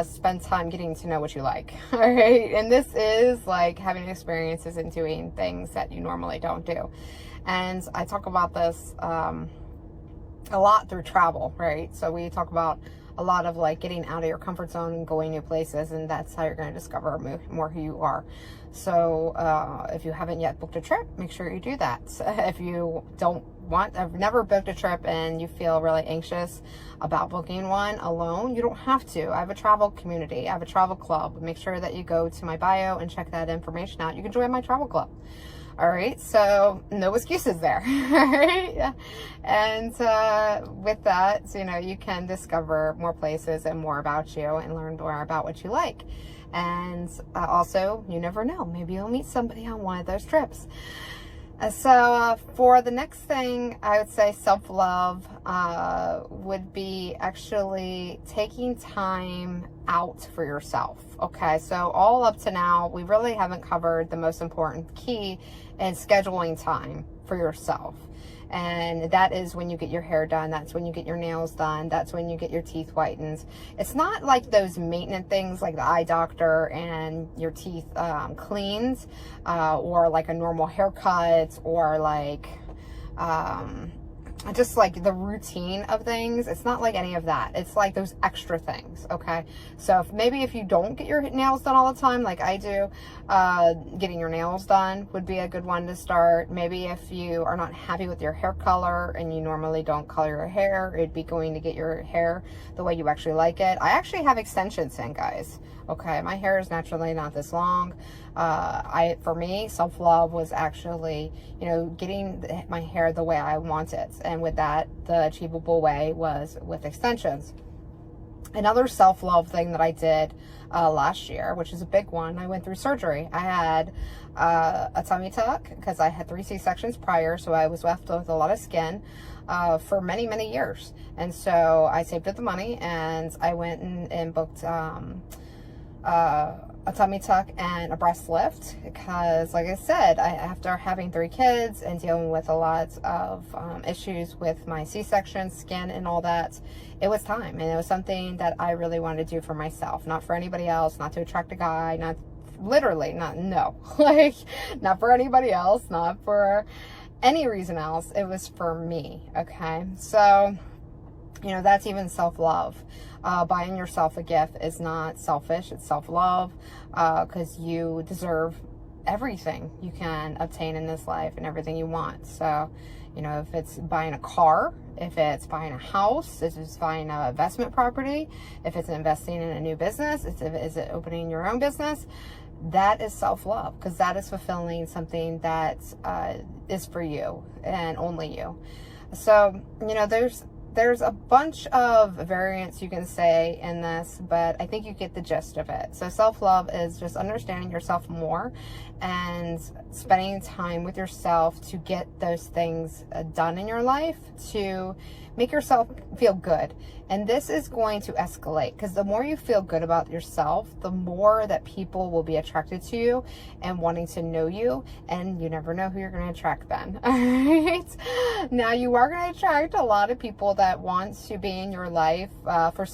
spend time getting to know what you like. All right. And this is like having experiences and doing things that you normally don't do. And I talk about this a lot through travel, right? So we talk about a lot of like getting out of your comfort zone and going new places, and that's how you're going to discover more who you are. So if you haven't yet booked a trip, make sure you do that. If you I've never booked a trip and you feel really anxious about booking one alone, you don't have to. I have a travel community. I have a travel club. Make sure that you go to my bio and check that information out. You can join my travel club. All right, so no excuses there. All right, and with that, you can discover more places and more about you and learn more about what you like. And also, you never know, maybe you'll meet somebody on one of those trips. So for the next thing, I would say self-love would be actually taking time out for yourself. Okay, so all up to now, we really haven't covered the most important key in scheduling time for yourself. And that is when you get your hair done. That's when you get your nails done. That's when you get your teeth whitened. It's not like those maintenance things like the eye doctor and your teeth cleaned, or like a normal haircut, or like just like the routine of things. It's not like any of that. It's like those extra things. Okay, so maybe if you don't get your nails done all the time like I do, getting your nails done would be a good one to start. Maybe if you are not happy with your hair color and you normally don't color your hair, it'd be going to get your hair the way you actually like it. I actually have extensions in, guys. Okay, my hair is naturally not this long. For me, self-love was actually, getting my hair the way I want it. And with that, the achievable way was with extensions. Another self-love thing that I did last year, which is a big one, I went through surgery. I had a tummy tuck because I had 3 C-sections prior, so I was left with a lot of skin for many, many years. And so I saved up the money and I went and booked a tummy tuck and a breast lift because, like I said, after having 3 kids and dealing with a lot of issues with my C-section, skin, and all that, it was time. And it was something that I really wanted to do for myself, not for anybody else, not to attract a guy, not for anybody else, not for any reason else. It was for me. Okay, so that's even self-love. Buying yourself a gift is not selfish, it's self-love, because you deserve everything you can obtain in this life and everything you want. So, if it's buying a car, if it's buying a house, if it's buying an investment property, if it's investing in a new business, is it opening your own business, that is self-love, because that is fulfilling something that is for you and only you. So, there's a bunch of variants you can say in this, but I think you get the gist of it. So self-love is just understanding yourself more and spending time with yourself to get those things done in your life to make yourself feel good. And this is going to escalate, because the more you feel good about yourself, the more that people will be attracted to you and wanting to know you, and you never know who you're going to attract then. All right, now you are going to attract a lot of people that want to be in your life for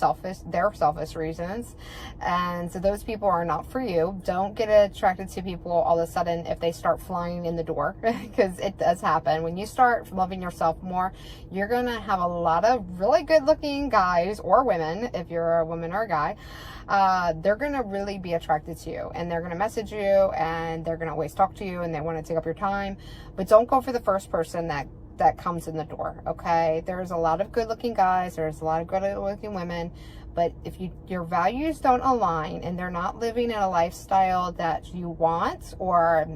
their selfish reasons, and so those people are not for you. Don't get attracted to people all of a sudden if they start flying in the door, because it does happen. When you start loving yourself more, you're going to have a lot of really good looking guys or women, if you're a woman or a guy, they're going to really be attracted to you, and they're going to message you, and they're going to always talk to you, and they want to take up your time. But don't go for the first person that comes in the door. Okay, there's a lot of good looking guys, there's a lot of good looking women, but if your values don't align and they're not living in a lifestyle that you want, or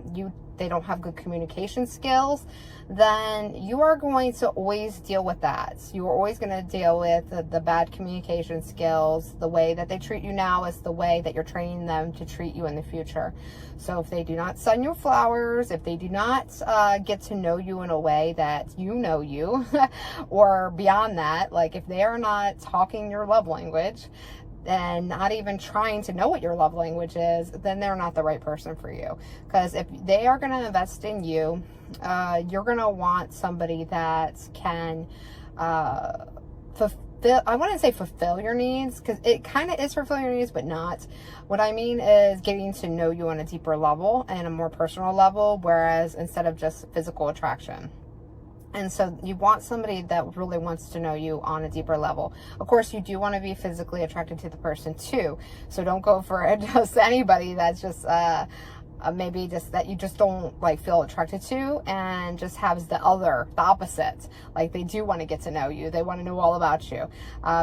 they don't have good communication skills, then you are going to always deal with that. You are always going to deal with the bad communication skills. The way that they treat you now is the way that you're training them to treat you in the future. So if they do not send you flowers, if they do not get to know you in a way that you know you, or beyond that, like if they are not talking your love language, and not even trying to know what your love language is, then they're not the right person for you. Because if they are going to invest in you, you're going to want somebody that can I wouldn't say fulfill your needs, because it kind of is fulfill your needs, but not. What I mean is getting to know you on a deeper level and a more personal level, whereas instead of just physical attraction. And so you want somebody that really wants to know you on a deeper level. Of course, you do want to be physically attracted to the person too. So don't go for just anybody that's just maybe just that you just don't like feel attracted to, and just has the opposite. Like they do want to get to know you. They want to know all about you,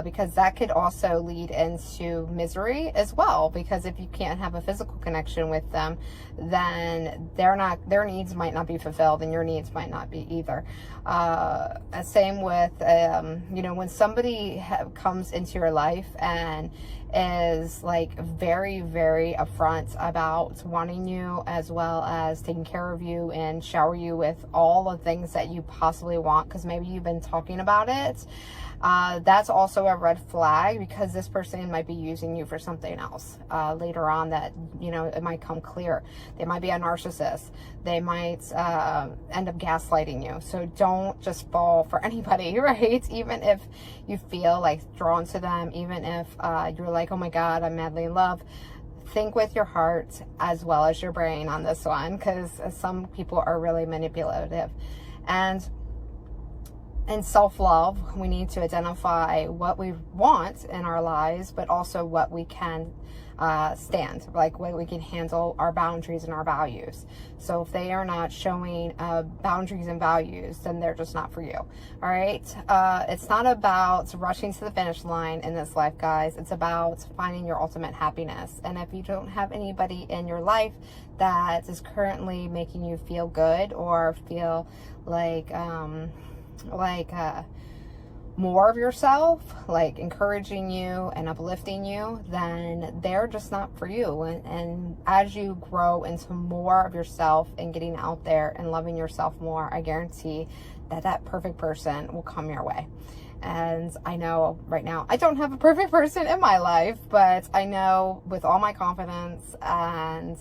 because that could also lead into misery as well. Because if you can't have a physical connection with them, then their needs might not be fulfilled, and your needs might not be either. Same with, when somebody comes into your life and is like very, very upfront about wanting you, as well as taking care of you and shower you with all the things that you possibly want, because maybe you've been talking about it. That's also a red flag, because this person might be using you for something else later on that, it might come clear. They might be a narcissist. They might end up gaslighting you. So don't just fall for anybody, right? Even if you feel like drawn to them, even if you're like, oh my God, I'm madly in love. Think with your heart as well as your brain on this one, because some people are really manipulative. And in self-love, we need to identify what we want in our lives, but also what we can stand, like what we can handle, our boundaries and our values. So if they are not showing boundaries and values, then they're just not for you. All right. It's not about rushing to the finish line in this life, guys. It's about finding your ultimate happiness. And if you don't have anybody in your life that is currently making you feel good, or feel like more of yourself, like encouraging you and uplifting you, then they're just not for you. And as you grow into more of yourself and getting out there and loving yourself more, I guarantee that perfect person will come your way. And I know right now I don't have a perfect person in my life, but I know with all my confidence and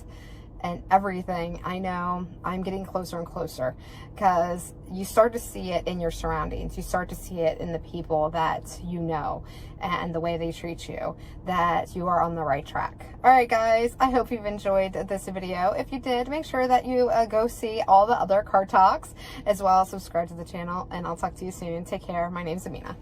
everything, I know I'm getting closer and closer, because you start to see it in your surroundings. You start to see it in the people that you know and the way they treat you, that you are on the right track. All right, guys, I hope you've enjoyed this video. If you did, make sure that you go see all the other card talks, as well as subscribe to the channel, and I'll talk to you soon. Take care. My name's Amina.